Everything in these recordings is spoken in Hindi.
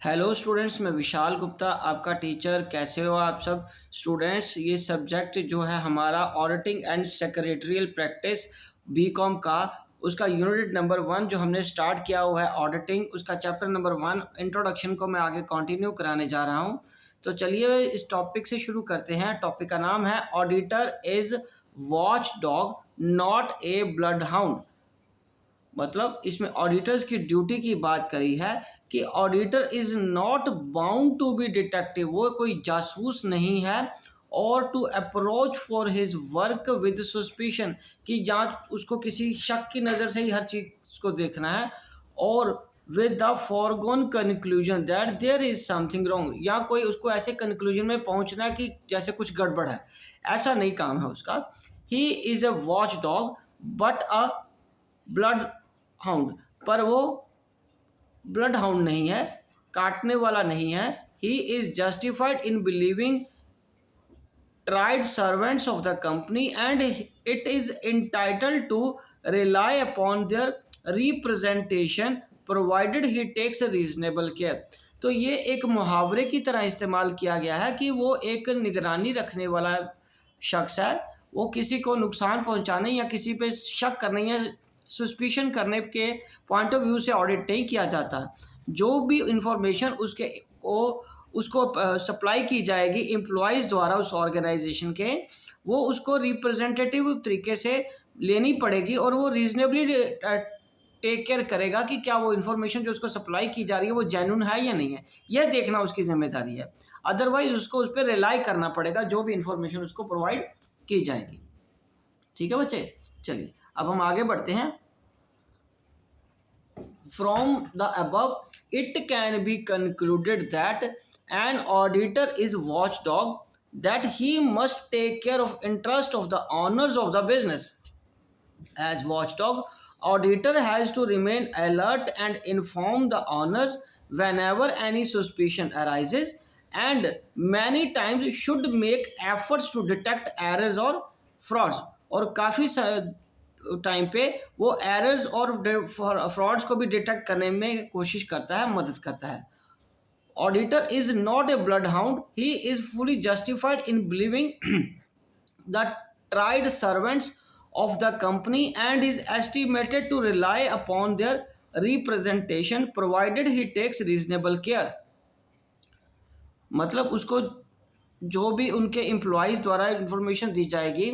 हेलो स्टूडेंट्स, मैं विशाल गुप्ता आपका टीचर। कैसे हो आप सब स्टूडेंट्स? ये सब्जेक्ट जो है हमारा auditing and secretarial practice BCom का, उसका यूनिट नंबर 1 जो हमने स्टार्ट किया हुआ है ऑडिटिंग, उसका चैप्टर नंबर 1 इंट्रोडक्शन को मैं आगे कंटिन्यू कराने जा रहा हूँ। तो चलिए इस टॉपिक से शुरू करते हैं। टॉपिक का नाम है auditor is watch dog not a blood hound. मतलब इसमें ऑडिटर्स की ड्यूटी की बात करी है कि auditor is not bound to be detective, वो कोई जासूस नहीं है, और to approach for his work with suspicion, कि जांच उसको किसी शक की नज़र से ही हर चीज़ को देखना है, और with the foregone conclusion that there is something wrong, या कोई उसको ऐसे कंक्लूजन में पहुंचना है कि जैसे कुछ गड़बड़ है, ऐसा नहीं काम है उसका। He is a watch dog but a blood hound, पर वो ब्लड हाउंड नहीं है, काटने वाला नहीं है। He is justified in believing tried servants of the company and it is entitled to rely upon their representation provided he takes a reasonable care। तो ये एक मुहावरे की तरह इस्तेमाल किया गया है कि वो एक निगरानी रखने वाला शख्स है, वो किसी को नुकसान पहुंचाने या किसी पे शक करने या सस्पिशन करने के पॉइंट ऑफ व्यू से ऑडिट नहीं किया जाता। जो भी इंफॉर्मेशन उसको सप्लाई की जाएगी एम्प्लॉयज़ द्वारा उस ऑर्गेनाइजेशन के, वो उसको रिप्रेजेंटेटिव तरीके से लेनी पड़ेगी, और वो रीजनेबली टेक केयर करेगा कि क्या वो इन्फॉर्मेशन जो उसको सप्लाई की जा रही है वो जेन्युइन है या नहीं है, यह देखना उसकी जिम्मेदारी है। अदरवाइज उसको उस पर रिलाई करना पड़ेगा जो भी इंफॉर्मेशन उसको प्रोवाइड की जाएगी। ठीक है बच्चे, चलिए अब हम आगे बढ़ते हैं। From the above it can be concluded that an auditor is watchdog, that he must take care of interest of the owners of the business. As watchdog, auditor has to remain alert and inform the owners whenever any suspicion arises, and many times should make efforts to detect errors or frauds। और काफ़ी टाइम पे वो एरर्स और फ्रॉड्स को भी डिटेक्ट करने में कोशिश करता है, मदद करता है। Auditor is not a blood hound, he is fully justified in believing the tried servants of the company and is estimated to rely upon their representation provided he takes reasonable care। मतलब उसको जो भी उनके एम्प्लॉयज़ द्वारा इंफॉर्मेशन दी जाएगी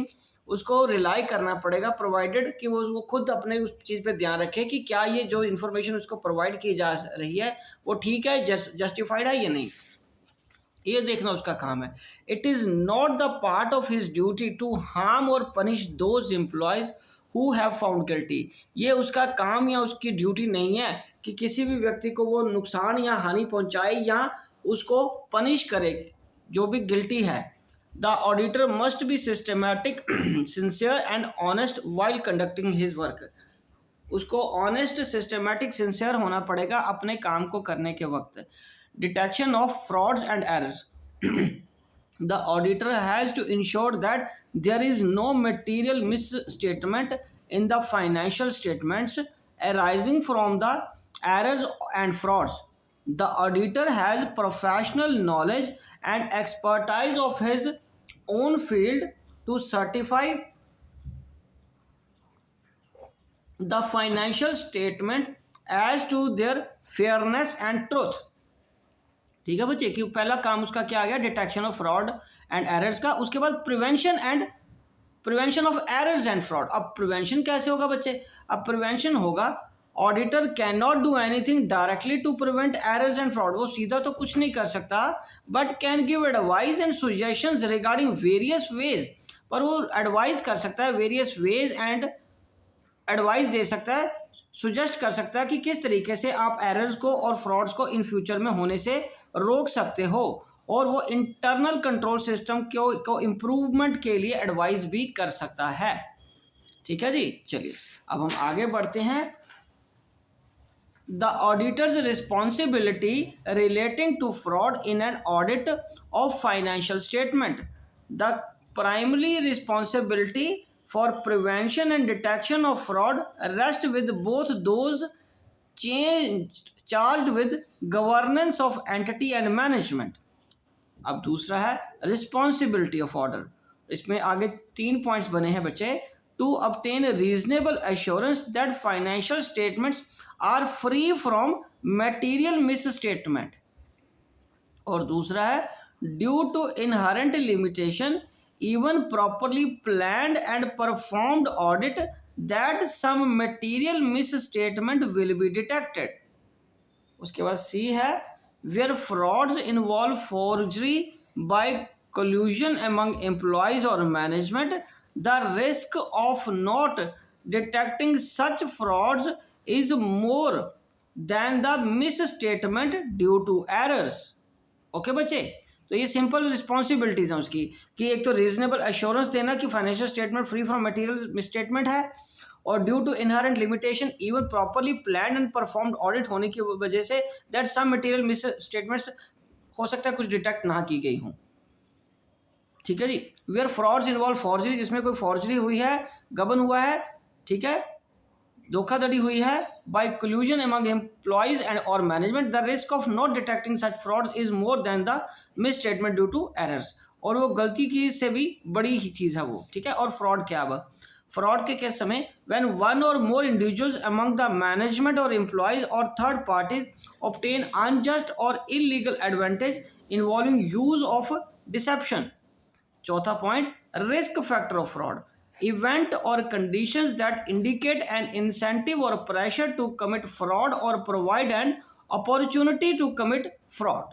उसको रिलाई करना पड़ेगा, प्रोवाइडेड कि वो खुद अपने उस चीज़ पे ध्यान रखे कि क्या ये जो इन्फॉर्मेशन उसको प्रोवाइड की जा रही है वो ठीक है, जस्टिफाइड है या नहीं, ये देखना उसका काम है। It is not the part of his duty to harm or punish those employees who have found guilty. ये उसका काम या उसकी ड्यूटी नहीं है कि किसी भी व्यक्ति को वो नुकसान या हानि पहुंचाए या उसको पनिश करे जो भी गिल्टी है। The auditor must B systematic, sincere and honest while conducting his work. उसको ऑनेस्ट, सिस्टमैटिक, सिंसियर होना पड़ेगा अपने काम को करने के वक्त। Detection of frauds and errors, the auditor has to ensure that there is no material misstatement in the financial statements arising from the errors and frauds। The auditor has professional knowledge and expertise of his own field to certify the financial statement as to their fairness and truth। ठीक है बच्चे, कि पहला काम उसका क्या आ गया, detection of fraud and errors का। उसके बाद prevention of errors and fraud. अब प्रिवेंशन कैसे होगा बच्चे? अब प्रिवेंशन होगा, auditor can not do anything directly to prevent errors and fraud. वो सीधा तो कुछ नहीं कर सकता, but can give advice and suggestions regarding various ways. पर वो एडवाइस कर सकता है, वेरियस वेज एंड एडवाइस दे सकता है, सुजेस्ट कर सकता है कि किस तरीके से आप एरर्स को और फ्रॉड्स को इन फ्यूचर में होने से रोक सकते हो, और वो इंटरनल कंट्रोल सिस्टम को इम्प्रूवमेंट के लिए एडवाइस भी कर सकता है। ठीक है जी, चलिए अब हम आगे बढ़ते हैं। The auditor's responsibility relating to fraud in an audit of financial statement. The primary responsibility for prevention and detection of fraud rest with both those charge with governance of entity and management. अब दूसरा है रिस्पॉन्सिबिलिटी ऑफ ऑर्डर। इसमें आगे 3 पॉइंट्स बने हैं बच्चे। To obtain reasonable assurance that financial statements are free from material misstatement। और दूसरा है due to inherent limitation even properly planned and performed audit that some material misstatement will be detected। उसके बाद सी है where frauds involve forgery by collusion among employees or management, the risk of not detecting such frauds is more than the misstatement due to errors। Okay बच्चे, तो ये सिंपल रिस्पॉन्सिबिलिटीज हैं उसकी कि एक तो रीजनेबल एश्योरेंस देना कि financial statement free from material misstatement है, और due to inherent limitation even properly plan and performed audit होने की वजह से that some material misstatements हो सकता है कुछ डिटेक्ट ना की गई हों। ठीक है जी। वेयर फ्रॉड्स इन्वॉल्व फॉर्जरी, जिसमें कोई फॉर्जरी हुई है, गबन हुआ है, ठीक है, धोखाधड़ी हुई है, by collusion among employees and or management, the risk of not detecting such fraud is more than the misstatement due to errors. और वो गलती की से भी बड़ी ही चीज़ है वो। ठीक है। और फ्रॉड क्या है? फ्रॉड के केस समय when one or more individuals among the management or employees or third parties obtain unjust or illegal advantage involving use of deception. चौथा point risk factor of fraud, event or conditions that indicate an incentive or pressure to commit fraud or provide an opportunity to commit fraud।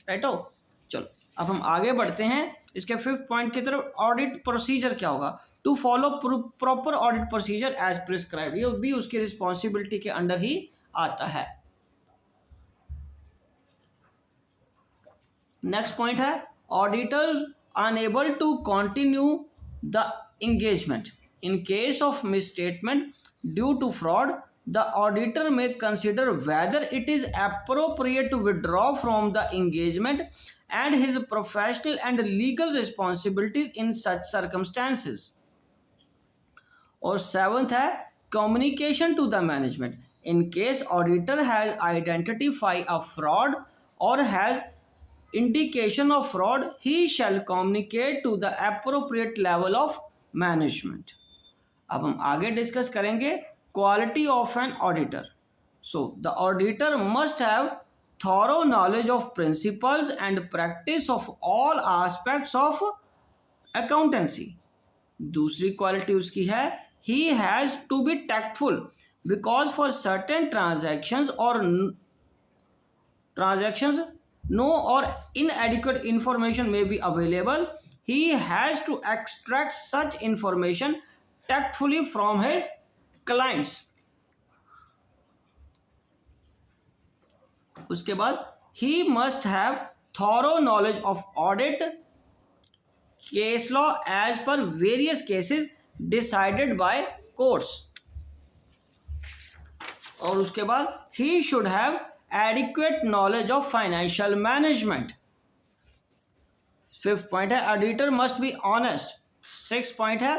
Right हो। चलो अब हम आगे बढ़ते हैं इसके 5th पॉइंट की तरफ। ऑडिट प्रोसीजर क्या होगा? To follow proper audit procedure as prescribed, ये भी उसकी रिस्पॉन्सिबिलिटी के अंडर ही आता है। नेक्स्ट पॉइंट है auditor's unable to continue the engagement in case of misstatement due to fraud, the auditor may consider whether it is appropriate to withdraw from the engagement and his professional and legal responsibilities in such circumstances। और 7th है communication to the management in case auditor has identified a fraud or has indication of fraud, he shall communicate to the appropriate level of management। अब हम आगे डिस्कस करेंगे quality of an auditor. So the auditor must have thorough knowledge of principles and practice of all aspects of accountancy. दूसरी क्वालिटी उसकी है he has to be tactful because for certain transactions no or inadequate information may be available, he has to extract such information tactfully from his clients। उसके बाद he must have thorough knowledge of audit case law as per various cases decided by courts। और उसके बाद he should have adequate knowledge of financial management। 5th point है auditor must be honest. 6th point है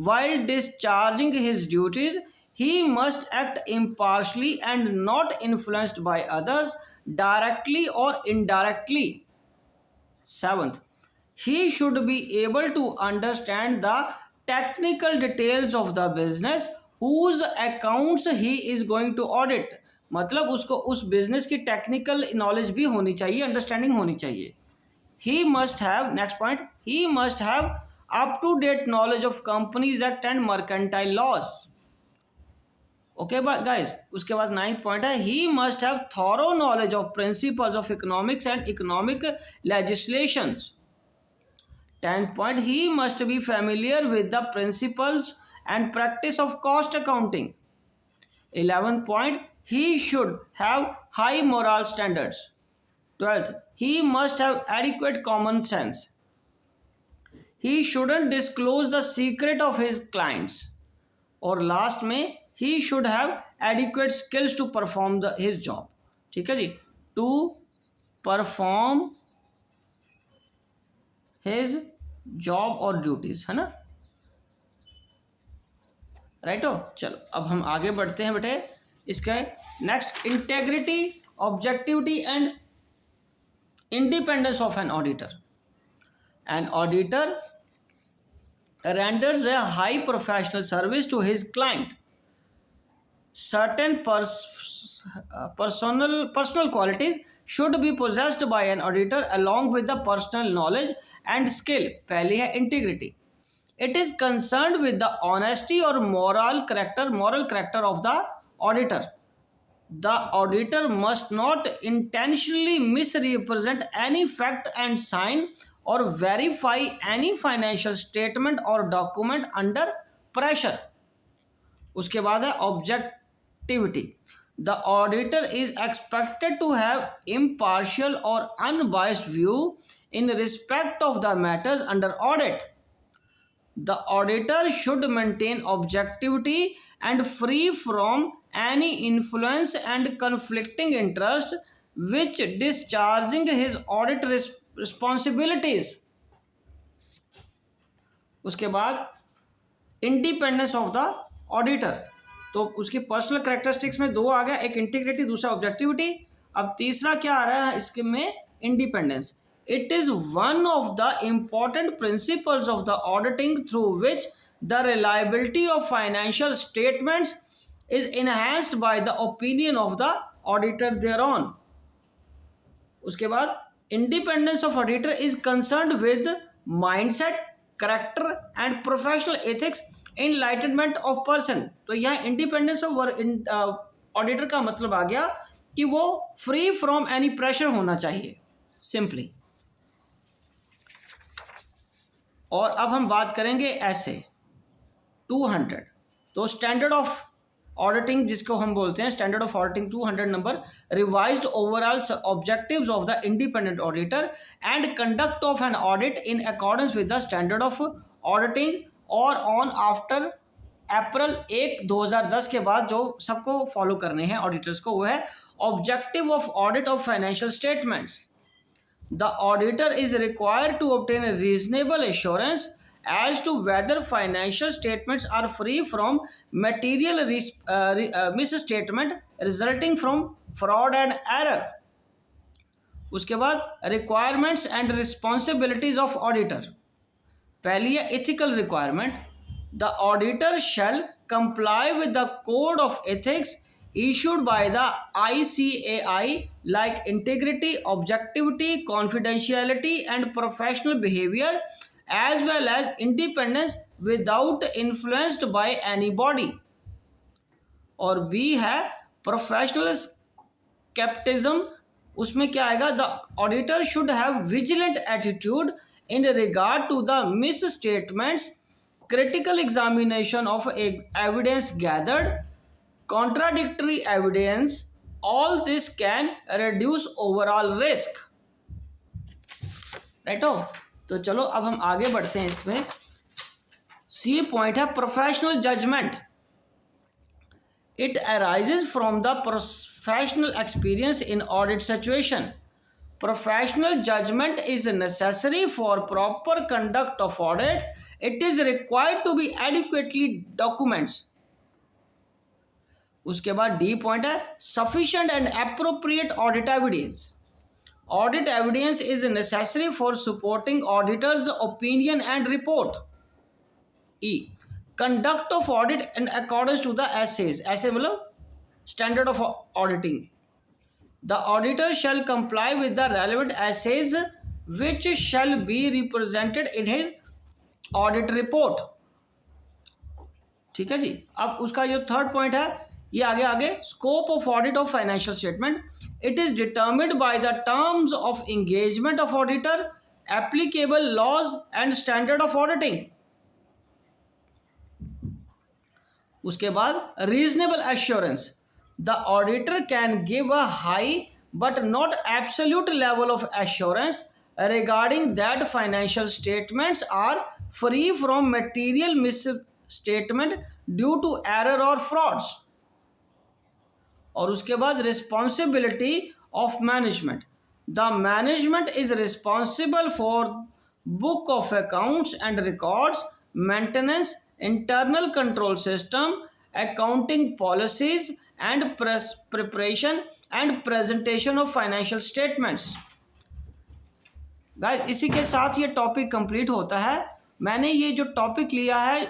while discharging his duties he must act impartially and not influenced by others directly or indirectly। 7th he should be able to understand the technical details of the business whose accounts he is going to audit। मतलब उसको उस बिजनेस की टेक्निकल नॉलेज भी होनी चाहिए, अंडरस्टैंडिंग होनी चाहिए। He must have, next point, he must have up to date knowledge of companies act and mercantile laws. Okay guys. उसके बाद 9th पॉइंट है he must have thorough knowledge of principles of economics and economic legislations. 10th point he must be familiar with the principles and practice of cost accounting. 11th point he should have high moral standards। 12th he must have adequate common sense। he shouldn't disclose the secret of his clients। और लास्ट में he should have adequate skills to perform his job। ठीक है जी, to perform his job और duties, है ना, राइट हो। चलो अब हम आगे बढ़ते हैं बेटे इसका next integrity, objectivity and independence of an auditor. An auditor renders a high professional service to his client. Certain personal qualities should be possessed by an auditor along with the personal knowledge and skill. पहली है integrity. It is concerned with the honesty or moral character of the auditor. The auditor must not intentionally misrepresent any fact and sign or verify any financial statement or document under pressure. उसके बाद है objectivity. The auditor is expected to have impartial or unbiased view in respect of the matters under audit. The auditor should maintain objectivity and free from any influence and conflicting interest which discharging his audit responsibilities. उसके बाद इंडिपेंडेंस ऑफ द ऑडिटर, तो उसकी पर्सनल कैरेक्टरिस्टिक्स में दो आ गया, एक इंटीग्रिटी, दूसरा ऑब्जेक्टिविटी. अब तीसरा क्या आ रहा है इसके में? Independence. It is one of the important principles of the auditing through which the reliability of financial statements is enhanced by the opinion of the auditor thereon. उसके बाद independence of auditor is concerned with mindset, character and professional ethics, enlightenment of person. तो यहाँ independence of auditor का मतलब आ गया कि वो free from any pressure होना चाहिए simply. और अब हम बात करेंगे ऐसे 200. तो स्टैंडर्ड ऑफ ऑडिटिंग जिसको हम बोलते हैं, standard of auditing 200 number, revised overall objectives of the independent auditor and conduct of an audit in accordance with the standard of auditing और ऑन आफ्टर अप्रैल 1, 2010 के बाद जो सबको फॉलो करने हैं ऑडिटर्स को, वो है objective of audit of financial statements. The auditor is required to obtain a reasonable assurance as to whether financial statements are free from material misstatement resulting from fraud and error. उसके बाद requirements and responsibilities of auditor. पहली है ethical requirement. The auditor shall comply with the code of ethics issued by the ICAI like integrity, objectivity, confidentiality and professional behavior as well as independence without influenced by anybody. और B है professional skepticism. उसमें क्या आएगा? The auditor should have vigilant attitude in regard to the misstatements, critical examination of evidence gathered, contradictory evidence. All this can reduce overall risk. Right हो? तो चलो अब हम आगे बढ़ते हैं. इसमें सी पॉइंट है professional judgement. It arises from the professional experience in audit situation. Professional judgment is necessary for proper conduct of audit. It is required to be adequately documents. उसके बाद डी पॉइंट है sufficient and appropriate audit evidence. Audit evidence is necessary for supporting auditor's opinion and report. E. Conduct of audit in accordance to the essays. ऐसे मतलब standard of auditing. The auditor shall comply with the relevant essays which shall be represented in his audit report. ठीक है जी. अब उसका जो थर्ड पॉइंट है ये आगे scope of audit of financial statement. It is determined by the terms of engagement of auditor, applicable laws and standard of auditing. उसके बाद reasonable assurance. The auditor can give a high but not absolute level of assurance regarding that financial statements are free from material misstatement due to error or frauds. और उसके बाद responsibility of management. The management is responsible for book of accounts and records, maintenance, internal control system, accounting policies and preparation and presentation of financial statements. Guys इसी के साथ ये टॉपिक कंप्लीट होता है। मैंने ये जो टॉपिक लिया है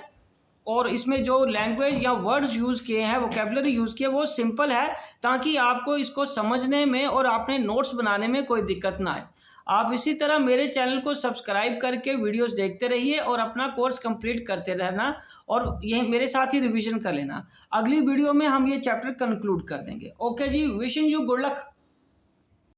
और इसमें जो लैंग्वेज या वर्ड्स यूज़ किए हैं, वोकेबलरी यूज़ किए, वो सिंपल है ताकि आपको इसको समझने में और अपने नोट्स बनाने में कोई दिक्कत ना आए। आप इसी तरह मेरे चैनल को सब्सक्राइब करके वीडियोस देखते रहिए और अपना कोर्स कंप्लीट करते रहना और ये मेरे साथ ही रिवीजन कर लेना। अगली वीडियो में हम ये चैप्टर कंक्लूड कर देंगे। ओके जी, विशिंग यू गुड लक।